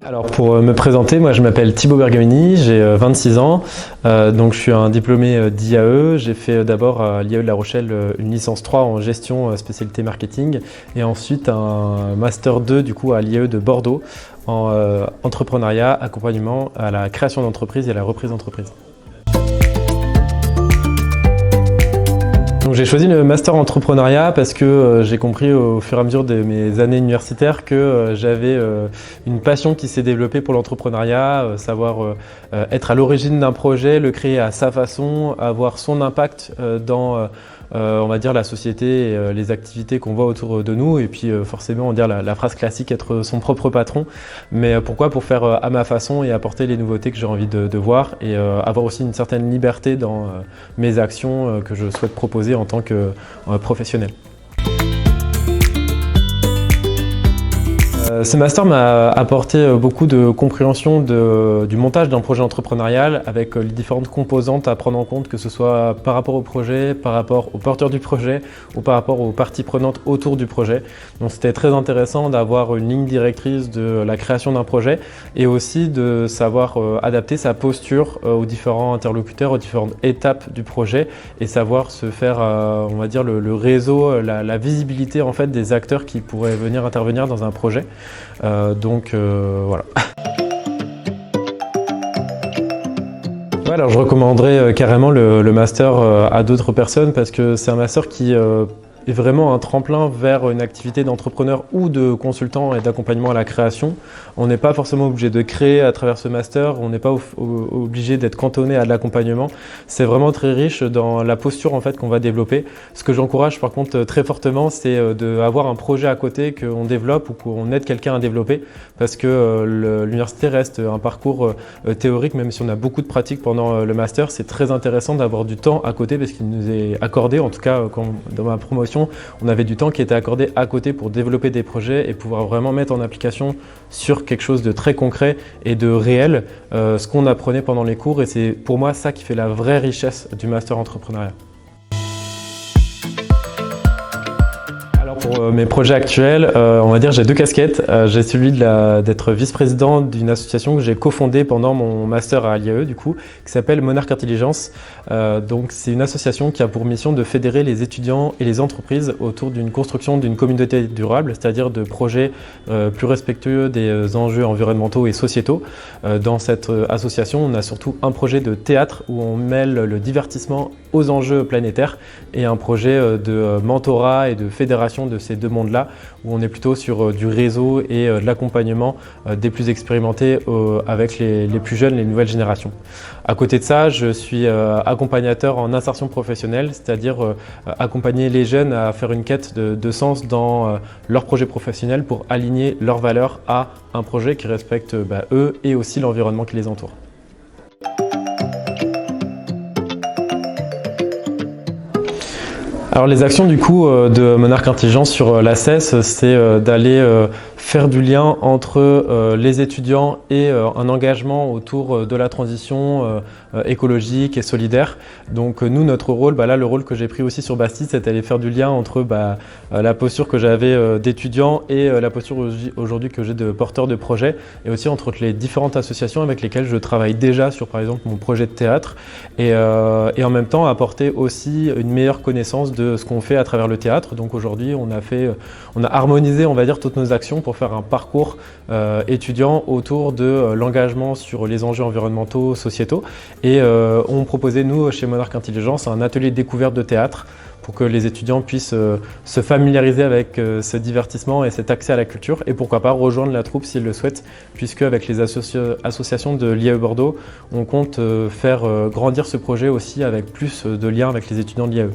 Alors pour me présenter, moi je m'appelle Thibaut Bergamini, j'ai 26 ans, donc je suis un diplômé d'IAE. J'ai fait d'abord à l'IAE de La Rochelle une licence 3 en gestion spécialité marketing et ensuite un master 2 du coup à l'IAE de Bordeaux en entrepreneuriat, accompagnement à la création d'entreprise et à la reprise d'entreprise. Donc j'ai choisi le master entrepreneuriat parce que j'ai compris au fur et à mesure de mes années universitaires que j'avais une passion qui s'est développée pour l'entrepreneuriat, savoir être à l'origine d'un projet, le créer à sa façon, avoir son impact dans on va dire la société et les activités qu'on voit autour de nous et puis forcément on va dire la phrase classique, être son propre patron. Mais pourquoi? Pour faire à ma façon et apporter les nouveautés que j'ai envie de voir et avoir aussi une certaine liberté dans mes actions que je souhaite proposer en tant que professionnel. Ce master m'a apporté beaucoup de compréhension du montage d'un projet entrepreneurial avec les différentes composantes à prendre en compte, que ce soit par rapport au projet, par rapport aux porteurs du projet ou par rapport aux parties prenantes autour du projet. Donc c'était très intéressant d'avoir une ligne directrice de la création d'un projet et aussi de savoir adapter sa posture aux différents interlocuteurs, aux différentes étapes du projet et savoir se faire, on va dire, le réseau, la visibilité en fait des acteurs qui pourraient venir intervenir dans un projet. Voilà. Ouais, alors je recommanderais carrément le master à d'autres personnes parce que c'est un master qui est vraiment un tremplin vers une activité d'entrepreneur ou de consultant et d'accompagnement à la création. On n'est pas forcément obligé de créer à travers ce master, on n'est pas obligé d'être cantonné à de l'accompagnement. C'est vraiment très riche dans la posture en fait qu'on va développer. Ce que j'encourage par contre très fortement, c'est d'avoir un projet à côté qu'on développe ou qu'on aide quelqu'un à développer parce que l'université reste un parcours théorique, même si on a beaucoup de pratiques pendant le master. C'est très intéressant d'avoir du temps à côté parce qu'il nous est accordé, en tout cas dans ma promotion, on avait du temps qui était accordé à côté pour développer des projets et pouvoir vraiment mettre en application sur quelque chose de très concret et de réel ce qu'on apprenait pendant les cours et c'est pour moi ça qui fait la vraie richesse du master entrepreneuriat. Pour mes projets actuels, on va dire j'ai deux casquettes. J'ai celui d'être vice-président d'une association que j'ai cofondée pendant mon master à l'IAE du coup, qui s'appelle Monarch Intelligence. Donc c'est une association qui a pour mission de fédérer les étudiants et les entreprises autour d'une construction d'une communauté durable, c'est-à-dire de projets plus respectueux des enjeux environnementaux et sociétaux. Dans cette association, on a surtout un projet de théâtre où on mêle le divertissement aux enjeux planétaires et un projet de mentorat et de fédération de ces deux mondes-là, où on est plutôt sur du réseau et de l'accompagnement des plus expérimentés avec les plus jeunes, les nouvelles générations. À côté de ça, je suis accompagnateur en insertion professionnelle, c'est-à-dire accompagner les jeunes à faire une quête de sens dans leur projet professionnel pour aligner leurs valeurs à un projet qui respecte eux et aussi l'environnement qui les entoure. Alors les actions du coup de Monarch Intelligence sur l'ACES, c'est d'aller faire du lien entre les étudiants et un engagement autour de la transition écologique et solidaire. Donc nous, notre rôle, là le rôle que j'ai pris aussi sur Bastide, c'est d'aller faire du lien entre la posture que j'avais d'étudiant et la posture aujourd'hui que j'ai de porteur de projet et aussi entre les différentes associations avec lesquelles je travaille déjà sur par exemple mon projet de théâtre et en même temps apporter aussi une meilleure connaissance de ce qu'on fait à travers le théâtre. Donc aujourd'hui on a harmonisé on va dire toutes nos actions pour faire un parcours étudiant autour de l'engagement sur les enjeux environnementaux, sociétaux et on proposait nous chez Monarch Intelligence un atelier découverte de théâtre pour que les étudiants puissent se familiariser avec ce divertissement et cet accès à la culture et pourquoi pas rejoindre la troupe s'ils le souhaitent puisque avec les associations de l'IAE Bordeaux on compte faire grandir ce projet aussi avec plus de liens avec les étudiants de l'IAE.